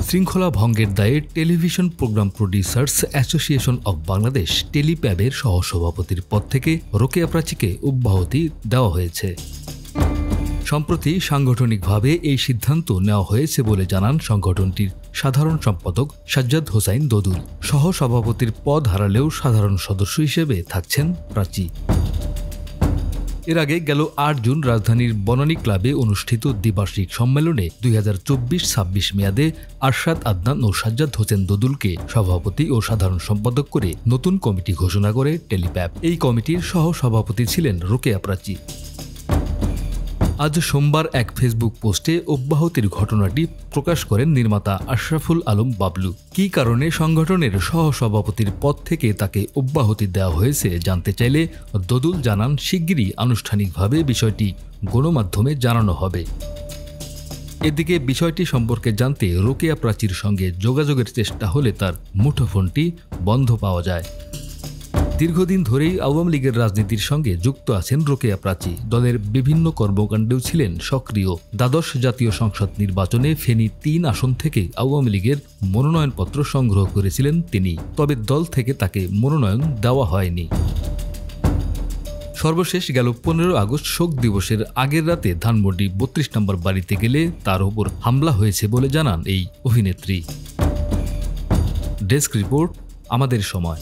শৃঙ্খলা ভঙ্গের দায়ে television programme producers association of Bangladesh টেলিপ্যাবের সহসভাপতির পদ থেকে রোকেয়া প্রাচীকে অব্যাহতি দেওয়া হয়েছে। সম্প্রতি সাংগঠনিকভাবে এই সিদ্ধান্ত নেওয়া হয়েছে বলে জানান সংগঠনটির সাধারণ সম্পাদক সাজ্জাদ হোসাইন দোদুল। সহসভাপতির পদ হারালেও সাধারণ সদস্য হিসেবে থাকছেন প্রাচী। এর আগে গেল ৮ জুন রাজধানীর বনানী ক্লাবে অনুষ্ঠিত দ্বিবার্ষিক সম্মেলনে 2024-26 মেয়াদে আরশাদ আদনান ও সাজ্জাদ হোসেন দোদুলকে সভাপতি ও সাধারণ সম্পাদক করে নতুন কমিটি ঘোষণা করে টেলিপ্যাব। এই কমিটির সহসভাপতি ছিলেন রোকেয়া প্রাচী। আজ সোমবার এক ফেসবুক পোস্টে অব্যাহতির ঘটনাটি প্রকাশ করেন নির্মাতা আশরাফুল আলম বাবলু। কী কারণে সংগঠনের সহসভাপতির পদ থেকে তাকে অব্যাহতি দেওয়া হয়েছে জানতে চাইলে দোদুল জানান, শিগগিরই আনুষ্ঠানিকভাবে বিষয়টি গণমাধ্যমে জানানো হবে। এদিকে বিষয়টি সম্পর্কে জানতে রোকেয়া প্রাচীর সঙ্গে যোগাযোগের চেষ্টা হলে তার মুঠোফোনটি বন্ধ পাওয়া যায়। দীর্ঘদিন ধরেই আওয়ামী লীগের রাজনীতির সঙ্গে যুক্ত আছেন রোকেয়া প্রাচী। দলের বিভিন্ন কর্মকাণ্ডেও ছিলেন সক্রিয়। দ্বাদশ জাতীয় সংসদ নির্বাচনে ফেনী ৩ আসন থেকে আওয়ামী লীগের মনোনয়নপত্র সংগ্রহ করেছিলেন তিনি, তবে দল থেকে তাকে মনোনয়ন দেওয়া হয়নি। সর্বশেষ গেল 15 আগস্ট শোক দিবসের আগের রাতে ধানমন্ডি 32 নম্বর বাড়িতে গেলে তার ওপর হামলা হয়েছে বলে জানান এই অভিনেত্রী। ডেস্ক রিপোর্ট, আমাদের সময়।